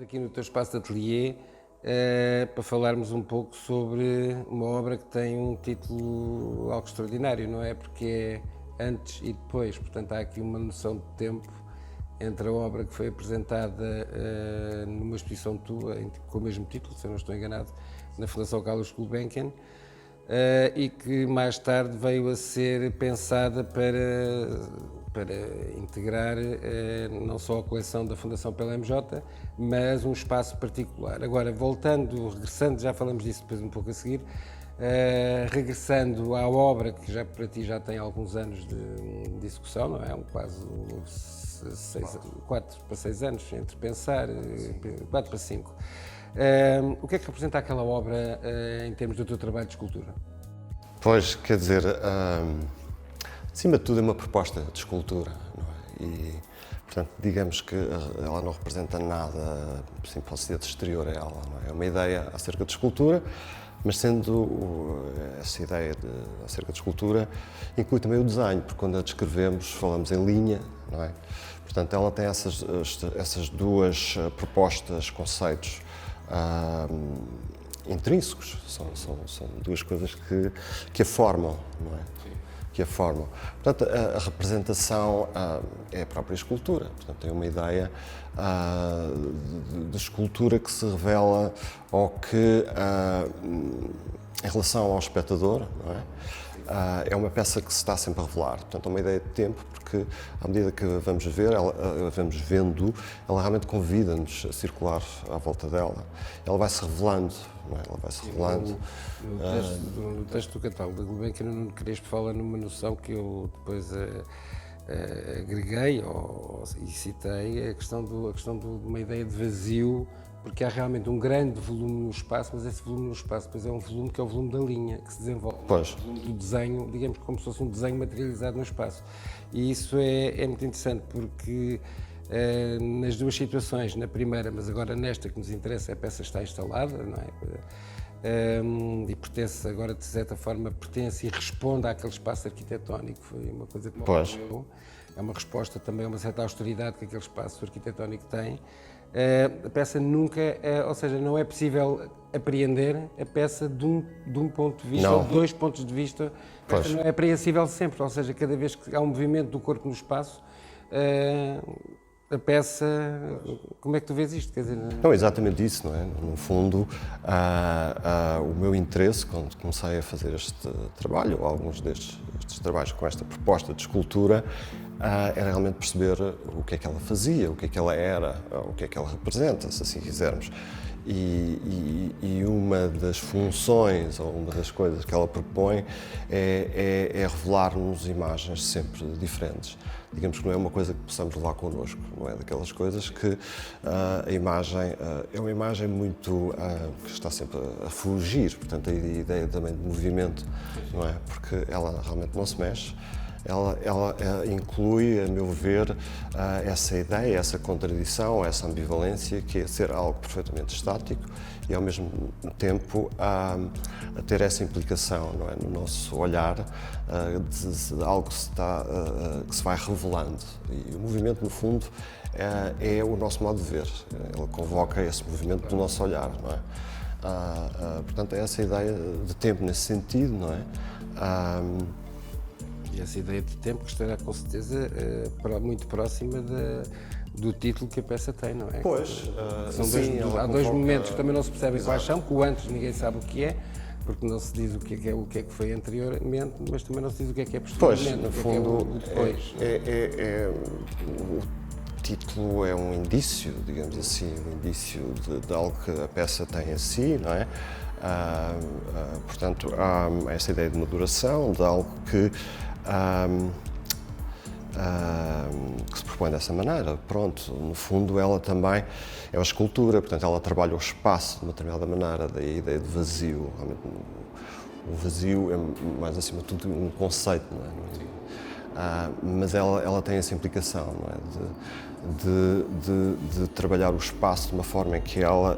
aqui no teu espaço de ateliê para falarmos um pouco sobre uma obra que tem um título algo extraordinário, não é? Porque é antes e depois, portanto há aqui uma noção de tempo entre a obra que foi apresentada numa exposição tua com o mesmo título, se eu não estou enganado, na Fundação Carlos Gulbenkian, e que mais tarde veio a ser pensada para integrar não só a coleção da Fundação PLMJ, mas um espaço particular. Agora, regressando, já falamos disso depois um pouco a seguir, regressando à obra que já para ti já tem alguns anos de discussão, não é? Quase 4 para 6 anos entre pensar, 4 para 5. O que é que representa aquela obra em termos do teu trabalho de escultura? Pois, quer dizer, acima de tudo é uma proposta de escultura, não é? E, portanto, digamos que ela não representa nada, assim, posso dizer, de exterior a ela, não é? É uma ideia acerca de escultura, mas sendo essa ideia acerca de escultura, inclui também o desenho, porque quando a descrevemos falamos em linha, não é? Portanto, ela tem essas duas propostas, conceitos intrínsecos, são duas coisas que a formam, não é? Sim. Que a formam. Portanto, a representação é a própria escultura, portanto, tem uma ideia de escultura que se revela ou que, em relação ao espectador, não é? É uma peça que se está sempre a revelar, portanto, é uma ideia de tempo, porque à medida que vamos vendo, ela realmente convida-nos a circular à volta dela. Ela vai-se revelando, não é? Ela vai-se revelando. No texto do catálogo da Gulbenkian, não querias falar numa noção que eu depois agreguei e citei, a questão de uma ideia de vazio, porque há realmente um grande volume no espaço, mas esse volume no espaço depois é um volume que é o volume da linha, que se desenvolve. Pois. O volume do desenho, digamos como se fosse um desenho materializado no espaço. E isso é muito interessante, porque nas duas situações, na primeira, mas agora nesta que nos interessa, a peça está instalada, não é? E pertence agora, de certa forma, pertence e responde àquele espaço arquitetónico. Foi uma coisa que me ocorreu. É uma resposta também a uma certa austeridade que aquele espaço arquitetónico tem. A peça nunca, ou seja, não é possível apreender a peça de um ponto de vista, ou de dois pontos de vista. Esta não é apreensível sempre, ou seja, cada vez que há um movimento do corpo no espaço, a peça, como é que tu vês isto? Quer dizer, não, exatamente isso, não é? No fundo, o meu interesse, quando comecei a fazer este trabalho, ou alguns destes trabalhos com esta proposta de escultura, era realmente perceber o que é que ela fazia, o que é que ela era, o que é que ela representa, se assim quisermos. E uma das funções, ou uma das coisas que ela propõe é revelar-nos imagens sempre diferentes. Digamos que não é uma coisa que possamos levar connosco, não é daquelas coisas que a imagem é uma imagem muito que está sempre a fugir, portanto a ideia também de movimento, não é? Porque ela realmente não se mexe. Ela inclui, a meu ver, essa ideia, essa contradição, essa ambivalência que é ser algo perfeitamente estático e, ao mesmo tempo, a ter essa implicação, não é, no nosso olhar de algo que se vai revelando. E o movimento, no fundo, é o nosso modo de ver. Ele convoca esse movimento do nosso olhar, não é? Portanto, é essa ideia de tempo nesse sentido, não é? E essa ideia de tempo que estará com certeza muito próxima do título que a peça tem, não é? Pois, há dois momentos que também não se percebem quais são, que o antes ninguém sabe o que é, porque não se diz o que é que foi anteriormente, mas também não se diz o que é posteriormente. Pois, no fundo, o depois. O título é um indício, digamos assim, um indício de algo que a peça tem em si, não é? Portanto, há essa ideia de maduração, de algo que se propõe dessa maneira. Pronto, no fundo ela também é uma escultura, portanto ela trabalha o espaço de uma determinada maneira, daí a ideia de vazio. Realmente, o vazio é mais acima de tudo um conceito, não é? Mas ela tem essa implicação, não é? De trabalhar o espaço de uma forma em que ela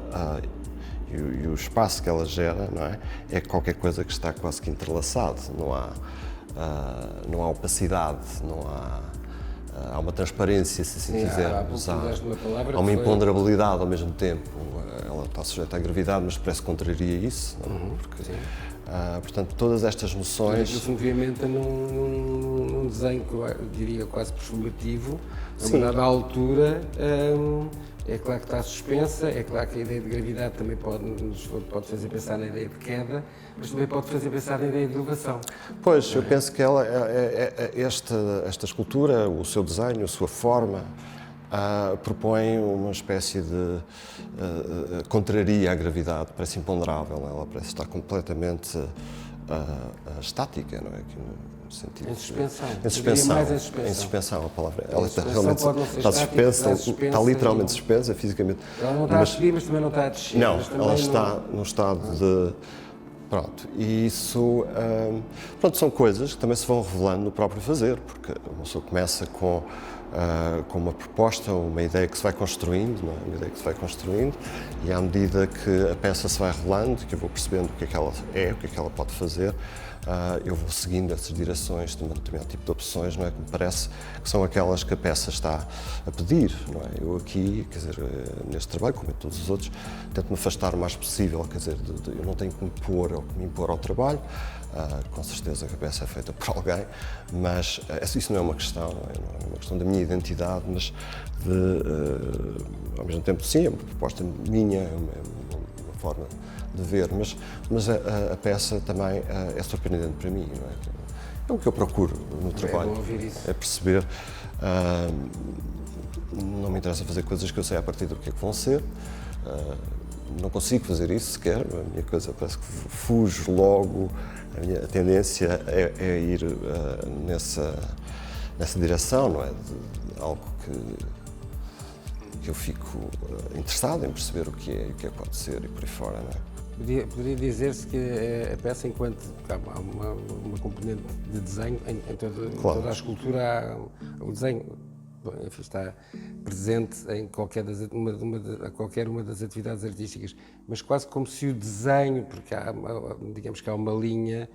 e o espaço que ela gera, não é? É qualquer coisa que está quase que entrelaçado, não há opacidade, não há há uma transparência, se assim quisermos, há uma foi... imponderabilidade ao mesmo tempo. Ela está sujeita à gravidade, mas parece que contraria isso, porque, portanto, todas estas noções... Isso se movimenta num desenho que eu diria quase performativo, a uma dada altura. É claro que está suspensa, é claro que a ideia de gravidade também pode fazer pensar na ideia de queda, mas também pode fazer pensar na ideia de elevação. Pois, eu penso que esta escultura, o seu desenho, a sua forma, propõe uma espécie de contraria à gravidade, parece imponderável, não é? Ela parece estar completamente estática, não é? Aqui no sentido em suspensão. Em suspensão. Mais em suspensão, a palavra. Ela está realmente suspensa, está literalmente suspensa, fisicamente. Ela não está a subir, mas também não está a descer. Não, ela está num estado de... Pronto, e isso, pronto, são coisas que também se vão revelando no próprio fazer, porque uma pessoa começa com uma proposta, uma ideia que se vai construindo, não é? Uma ideia que se vai construindo, e à medida que a peça se vai revelando, que eu vou percebendo o que é que ela é, o que é que ela pode fazer, eu vou seguindo essas direções de um determinado tipo de opções, não é? Que me parece que são aquelas que a peça está a pedir, não é? Eu aqui, quer dizer, neste trabalho, como em todos os outros, tento me afastar o mais possível, quer dizer, eu não tenho que me impor ao trabalho, com certeza que a peça é feita por alguém, mas isso não é uma questão, não é uma questão da minha identidade, mas ao mesmo tempo, sim, é uma proposta minha, uma forma de ver, mas a peça também é surpreendente para mim, não é? É o que eu procuro no trabalho, é perceber, não me interessa fazer coisas que eu sei a partir do que é que vão ser, não consigo fazer isso sequer, a minha coisa parece que fujo logo, a minha tendência é ir nessa direção, não é? De algo que eu fico interessado em perceber o que é e o que pode ser e por aí fora, não é? Poderia dizer-se que a peça, enquanto há uma componente de desenho, em toda a escultura, o desenho, enfim, está presente em qualquer uma das atividades artísticas, mas quase como se o desenho, porque digamos que há uma linha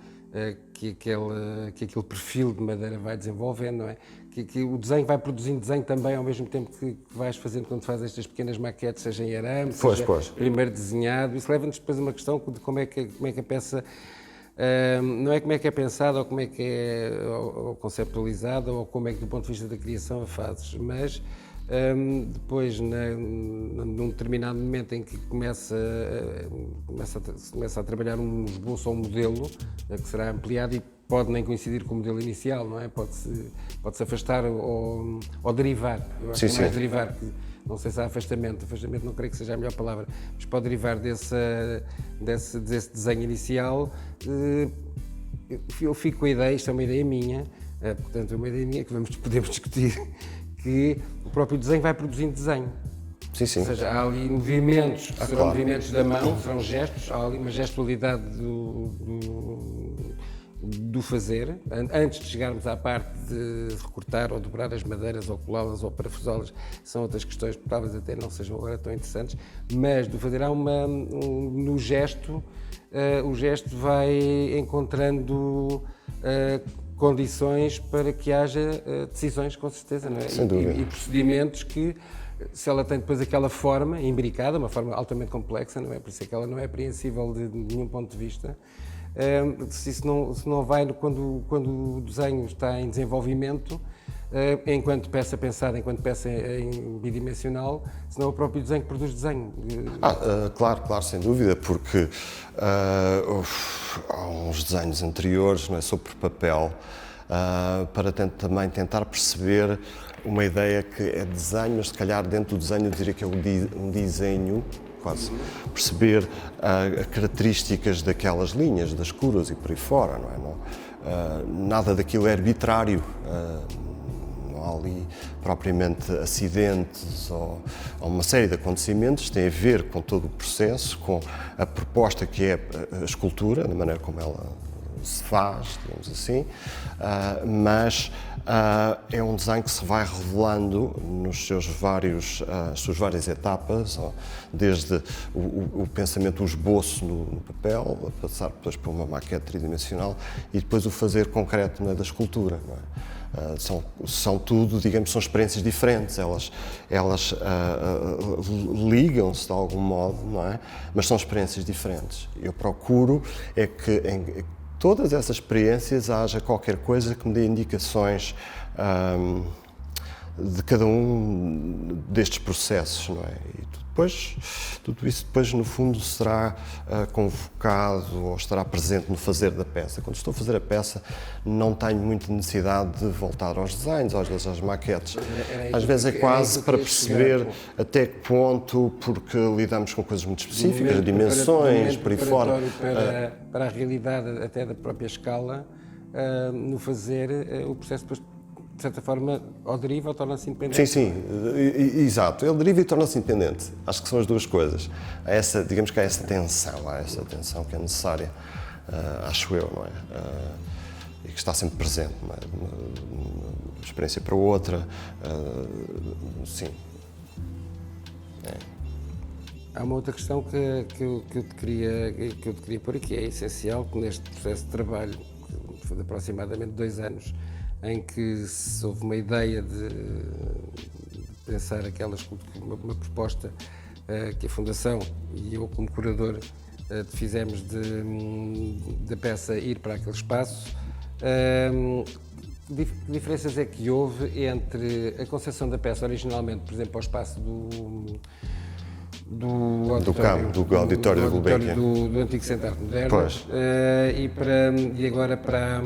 que aquele perfil de madeira vai desenvolvendo, não é? Que o desenho vai produzindo desenho também ao mesmo tempo que vais fazendo quando fazes estas pequenas maquetes, seja em arame, seja primeiro desenhado. Isso leva-nos depois a uma questão de como é que a peça, não é como é que é pensada ou como é que é ou conceptualizada ou como é que do ponto de vista da criação a fazes, mas depois, num determinado momento em que começa a trabalhar um esboço ou um modelo que será ampliado e pode nem coincidir com o modelo inicial, não é? Pode-se afastar ou derivar. Eu acho que não é derivar, não sei se há afastamento não creio que seja a melhor palavra, mas pode derivar desse desenho inicial. Eu fico com a ideia, isto é uma ideia minha, portanto é uma ideia minha que podemos discutir, que o próprio desenho vai produzindo desenho. Sim, sim. Ou seja, há ali movimentos, que serão movimentos da mão, serão gestos, há ali uma gestualidade do fazer. Antes de chegarmos à parte de recortar ou dobrar as madeiras ou colá-las ou parafusá-las, são outras questões que talvez até não sejam agora tão interessantes, mas do fazer no gesto, o gesto vai encontrando condições para que haja decisões, com certeza, não é? Sem dúvida. E procedimentos que, se ela tem depois aquela forma imbricada, uma forma altamente complexa, não é? Por isso é que ela não é apreensível de nenhum ponto de vista. Se não vai quando o desenho está em desenvolvimento, enquanto peça pensada, enquanto peça bidimensional, senão é o próprio desenho que produz desenho. Claro, sem dúvida, porque há uns desenhos anteriores, não é, sobre papel, para também tentar perceber uma ideia que é desenho, mas se calhar dentro do desenho eu diria que é um desenho, quase, perceber as características daquelas linhas, das curas e por aí fora, não é? Nada daquilo é arbitrário. Não há ali propriamente acidentes ou uma série de acontecimentos, tem a ver com todo o processo, com a proposta que é a escultura, da maneira como ela se faz, digamos assim, mas é um desenho que se vai revelando nas suas várias etapas, desde o pensamento, o esboço no papel, a passar depois por uma maquete tridimensional e depois o fazer concreto da escultura, não é? São tudo, digamos, são experiências diferentes, elas ligam-se de algum modo, não é? Mas são experiências diferentes. Eu procuro é que em todas essas experiências haja qualquer coisa que me dê indicações de cada um destes processos, não é? E tudo isso depois, no fundo, será convocado ou estará presente no fazer da peça. Quando estou a fazer a peça, não tenho muita necessidade de voltar aos desenhos, às vezes às maquetes. Às vezes é quase para perceber até que ponto, porque lidamos com coisas muito específicas, dimensões, por aí fora. Para a realidade até da própria escala, no fazer, o processo depois, de certa forma, ou deriva ou torna-se independente. Sim, exato. Ele deriva e torna-se independente. Acho que são as duas coisas. Digamos que há essa tensão que é necessária, acho eu, não é? E que está sempre presente, não é? De uma experiência para outra, sim. Há uma outra questão que eu te queria pôr aqui, é essencial que neste processo de trabalho, que foi de aproximadamente 2 anos, em que se houve uma ideia de pensar uma proposta que a Fundação e eu como curador fizemos da peça ir para aquele espaço. Que diferenças é que houve entre a concepção da peça originalmente, por exemplo, ao espaço do auditório do Gulbenkian, do antigo Centro de Arte Moderna, e agora para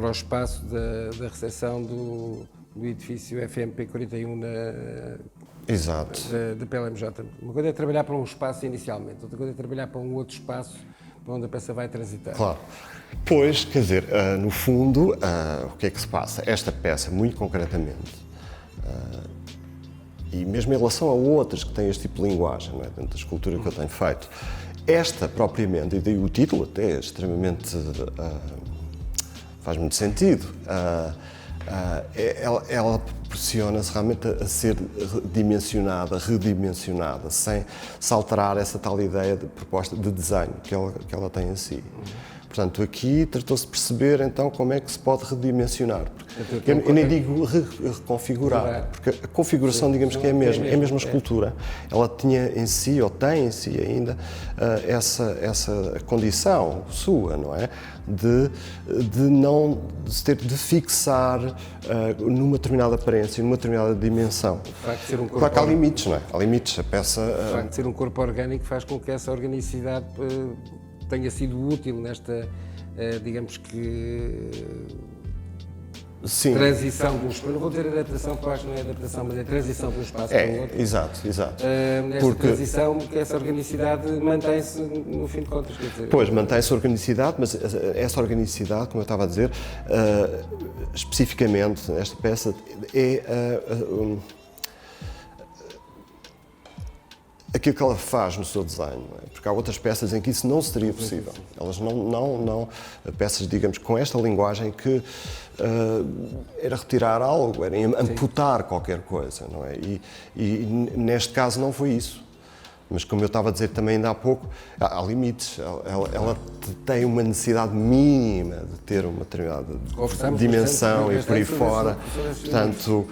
o espaço da recepção do edifício FMP 41 da PLMJ. Uma coisa é trabalhar para um espaço inicialmente, outra coisa é trabalhar para um outro espaço para onde a peça vai transitar. Claro. Pois, quer dizer, no fundo, o que é que se passa? Esta peça, muito concretamente, e mesmo em relação a outras que têm este tipo de linguagem, não é? Dentro da escultura que eu tenho feito, esta propriamente, e daí o título até é extremamente... faz muito sentido. Ela proporciona-se realmente a ser redimensionada, sem se alterar essa tal ideia de proposta de desenho que ela tem em si. Portanto, aqui tratou-se de perceber então como é que se pode redimensionar. Eu nem digo reconfigurar, porque a configuração, digamos que é a mesma escultura. Ela tinha em si, ou tem em si ainda, essa condição sua, não é? De fixar numa determinada aparência, numa determinada dimensão. Claro que há limites, não é? Há limites. A peça... O facto de ser um corpo orgânico faz com que essa organicidade tenha sido útil nesta, digamos que, sim, transição de um espaço. Não vou dizer adaptação, porque acho que não é adaptação, mas é transição de um espaço para o outro. Exato. Nesta transição, que essa organicidade mantém-se no fim de contas. Quer dizer, pois, mantém-se a organicidade, mas essa organicidade, como eu estava a dizer, especificamente esta peça, é aquilo que ela faz no seu desenho, não é? Porque há outras peças em que isso não seria possível. Elas não peças, digamos, com esta linguagem que era retirar algo, era amputar qualquer coisa, não é? E neste caso não foi isso. Mas como eu estava a dizer também ainda há pouco, há limites. Ela tem uma necessidade mínima de ter uma determinada dimensão e por aí fora. Portanto,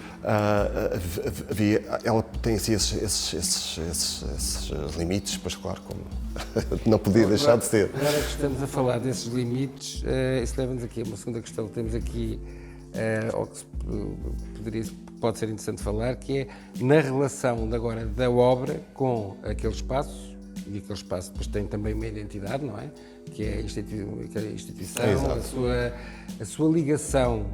ela tem assim, esses limites, pois claro, como não podia deixar de ser. Agora que estamos a falar desses limites, isso leva-nos aqui a uma segunda questão que temos aqui, ou que pode ser interessante falar, que é na relação agora da obra com aquele espaço, e aquele espaço depois tem também uma identidade, não é? Que é a instituição, a sua ligação,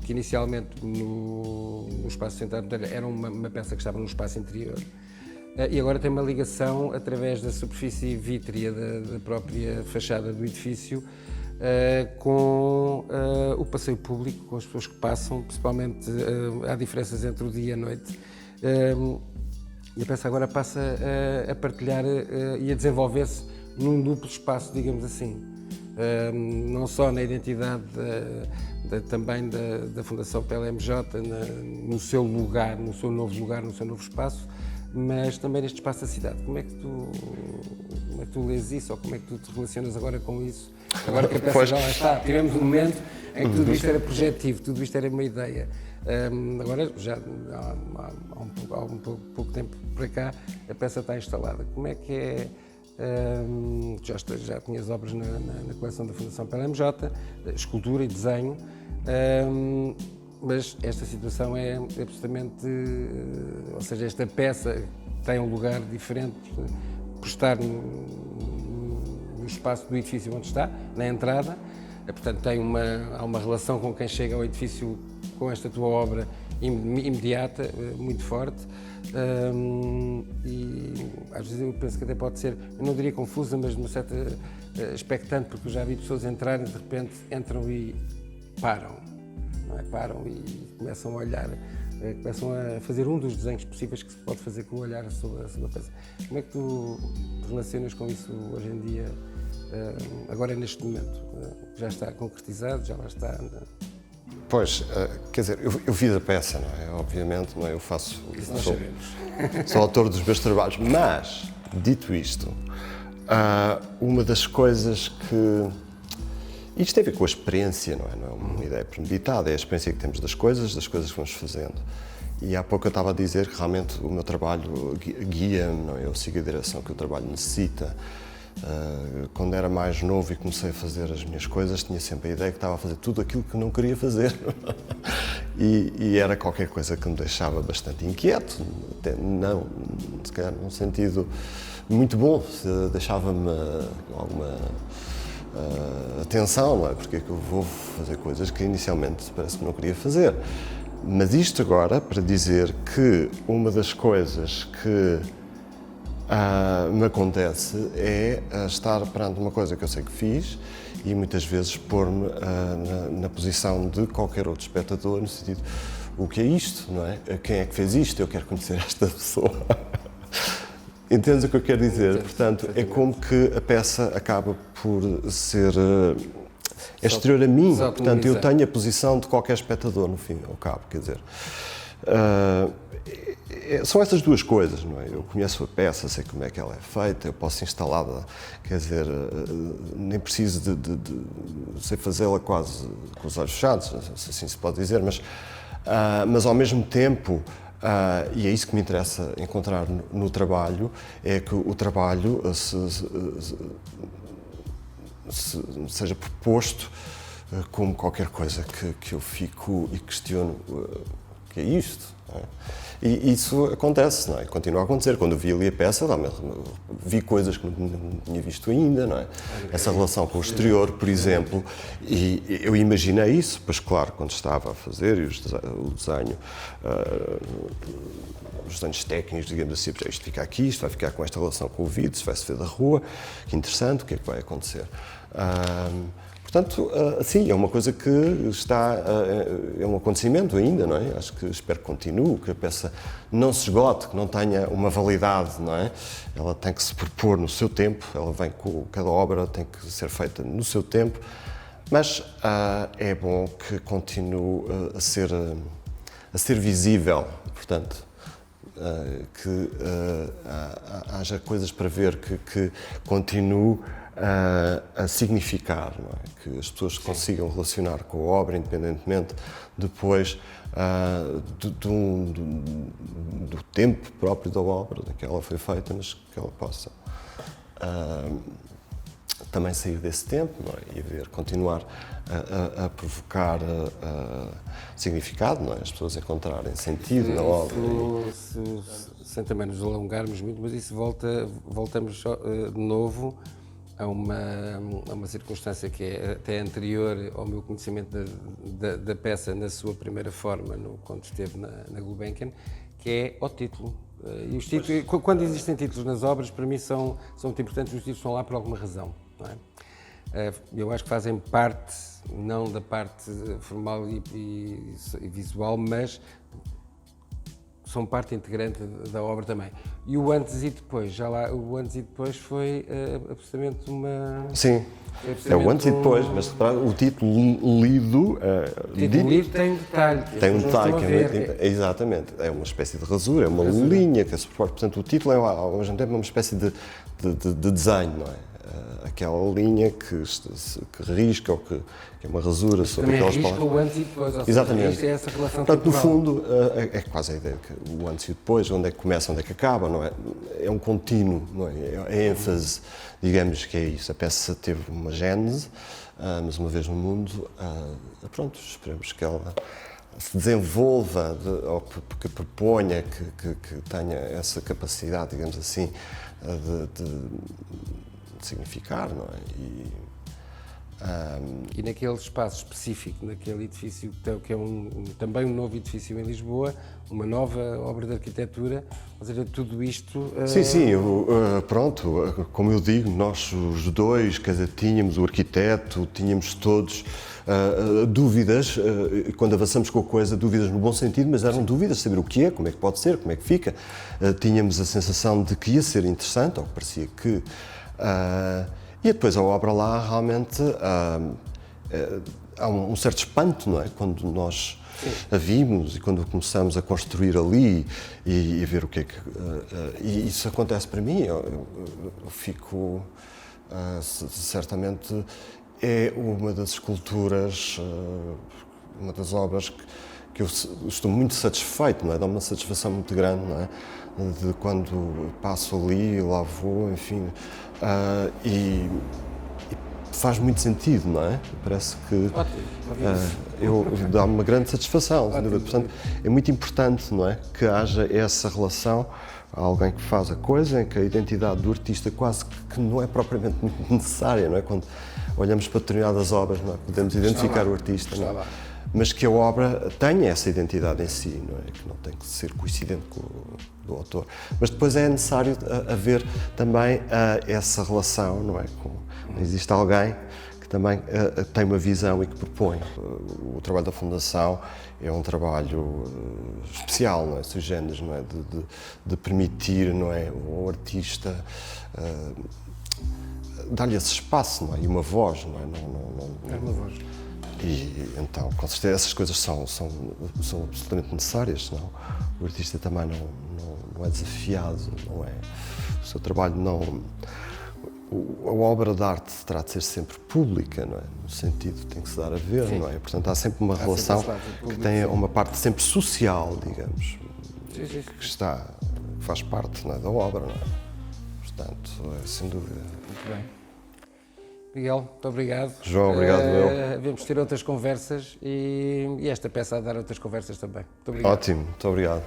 que inicialmente no espaço central era uma peça que estava no espaço interior, e agora tem uma ligação através da superfície vítrea da própria fachada do edifício, com o passeio público, com as pessoas que passam, principalmente há diferenças entre o dia e a noite, e a peça agora passa a partilhar e a desenvolver-se num duplo espaço, digamos assim, não só na identidade também da Fundação PLMJ, no seu lugar, no seu novo espaço, mas também neste espaço da cidade. Como é que tu lês isso, ou como é que tu te relacionas agora com isso? Agora que a peça já lá está, tivemos um momento em que tudo isto era projetivo, tudo isto era uma ideia. Agora, já há pouco tempo para cá, a peça está instalada. Como é que é? Já tinhas obras na coleção da Fundação PLMJ, escultura e desenho, mas esta situação é absolutamente, ou seja, esta peça tem um lugar diferente por estar no espaço do edifício onde está, na entrada, portanto há uma relação com quem chega ao edifício com esta tua obra imediata, muito forte. E às vezes eu penso que até pode ser, eu não diria confusa, mas de uma certa expectante, porque eu já vi pessoas entrarem, de repente entram e param, não é? Param e começam a olhar, começam a fazer um dos desenhos possíveis que se pode fazer com o olhar sobre a peça. Como é que tu te relacionas com isso hoje em dia, agora neste momento? Já está concretizado, já lá está? Pois, quer dizer, eu fiz a peça, não é? Obviamente, não é? Eu faço. Isso nós sabemos. Sou autor dos meus trabalhos, mas, dito isto, uma das coisas que. Isto tem a ver com a experiência, não é? Não é uma ideia premeditada, é a experiência que temos das coisas que vamos fazendo. E há pouco eu estava a dizer que realmente o meu trabalho guia-me, não é? Eu sigo a direção que o trabalho necessita. Quando era mais novo e comecei a fazer as minhas coisas, tinha sempre a ideia que estava a fazer tudo aquilo que não queria fazer. e era qualquer coisa que me deixava bastante inquieto, até não, se calhar num sentido muito bom, deixava-me alguma atenção, não é? Porque é que eu vou fazer coisas que inicialmente parece que não queria fazer. Mas isto agora para dizer que uma das coisas que me acontece é estar perante uma coisa que eu sei que fiz e muitas vezes pôr-me na posição de qualquer outro espectador, no sentido, o que é isto, não é? Quem é que fez isto? Eu quero conhecer esta pessoa. Entendes o que eu quero dizer? Portanto, é como que a peça acaba por ser exterior a mim. Portanto, eu tenho a posição de qualquer espectador, no fim ao cabo, quer dizer. São essas duas coisas, não é? Eu conheço a peça, sei como é que ela é feita, eu posso instalá-la, quer dizer, nem preciso de sei fazê-la quase com os olhos fechados, se assim se pode dizer, mas ao mesmo tempo, e é isso que me interessa encontrar no trabalho, é que o trabalho seja proposto como qualquer coisa que eu fico e questiono, que é isto, não é? E isso acontece, não é? Continua a acontecer. Quando eu vi ali a peça, vi coisas que não tinha visto ainda, não é? Essa relação com o exterior, por exemplo, e eu imaginei isso, pois claro, quando estava a fazer o desenho, os desenhos técnicos, digamos assim, isto fica aqui, isto vai ficar com esta relação com o vidro, isto vai-se ver da rua, que interessante, o que é que vai acontecer? Portanto, sim, é uma coisa que está, é um acontecimento ainda, não é? Acho que espero que continue, que a peça não se esgote, que não tenha uma validade, não é? Ela tem que se propor no seu tempo, ela vem com cada obra, tem que ser feita no seu tempo, mas é bom que continue a ser visível, portanto, que haja coisas para ver, que continue a significar, não é? Que as pessoas consigam relacionar com a obra, independentemente depois do tempo próprio da obra, de que ela foi feita, mas que ela possa também sair desse tempo, não é? E continuar a provocar significado, não é? As pessoas encontrarem sentido na obra. Sem também nos alongarmos muito, mas isso voltamos de novo a uma circunstância que é até anterior ao meu conhecimento da peça na sua primeira forma, quando esteve na Gulbenkian, que é o título. E os títulos, quando existem títulos nas obras, para mim são muito importantes, os títulos estão lá por alguma razão, não é? Eu acho que fazem parte, não da parte formal e visual, mas são parte integrante da obra também. E o antes e depois, já lá, o antes e depois foi absolutamente uma... Sim, é o antes e depois, mas repara, o título lido... O título lido tem um detalhe. Tem um detalhe que exatamente, é uma espécie de rasura, é uma linha que se propõe. Portanto, o título é, ao mesmo tempo, uma espécie de desenho, não é? Aquela linha que risca ou que é uma rasura sobre aquelas palavras. Também risca o antes e depois, ou seja, exatamente. Isto é essa relação Portanto, no temporal. fundo, é quase a ideia de que o antes e o depois, onde é que começa, onde é que acaba, não é? É um contínuo, não é? É a ênfase, digamos que é isso. A peça teve uma gênese, mas uma vez no mundo, pronto, esperemos que ela se desenvolva, ou que proponha, que tenha essa capacidade, digamos assim, de significar, não é? E naquele espaço específico, naquele edifício, que é também um novo edifício em Lisboa, uma nova obra de arquitetura, ou seja, tudo isto... Sim, pronto, como eu digo, nós os dois, quer dizer, tínhamos o arquiteto, tínhamos todos dúvidas, quando avançamos com a coisa, dúvidas no bom sentido, mas eram dúvidas de saber o que é, como é que pode ser, como é que fica. Tínhamos a sensação de que ia ser interessante, ou que parecia que... e depois a obra lá realmente há um certo espanto, não é? Quando nós a vimos e quando começamos a construir ali e ver o que é que... e isso acontece para mim, eu fico... certamente é uma das esculturas, uma das obras que eu estou muito satisfeito, não é? Dá-me uma satisfação muito grande, não é? De quando passo ali, lá vou, enfim, e faz muito sentido, não é? Parece que dá-me uma grande satisfação, sem dúvida. Portanto, é muito importante, não é? Que haja essa relação, alguém que faz a coisa, em que a identidade do artista quase que não é propriamente muito necessária, não é? Quando olhamos para determinadas obras, não é? Podemos identificar o artista, não é? Mas que a obra tenha essa identidade em si, não é? Que não tem que ser coincidente com o do autor. Mas depois é necessário haver também essa relação, não é? Existe alguém que também tem uma visão e que propõe. O trabalho da Fundação é um trabalho especial, não é? Sui generis, não é? De permitir, não é? Ao artista dar-lhe esse espaço, não é? E uma voz, não é? É uma voz. E então, com certeza, essas coisas são absolutamente necessárias, senão o artista também não é desafiado, não é? O seu trabalho não... A obra de arte terá de ser sempre pública, não é? No sentido tem que se dar a ver, não é? Portanto, há sempre uma relação que tem uma parte sempre social, digamos, que faz parte, não é? Da obra, não é? Portanto, sem dúvida. Muito bem. Miguel, muito obrigado. João, obrigado eu. Vamos ter outras conversas e esta peça a dar outras conversas também. Muito obrigado. Ótimo, muito obrigado.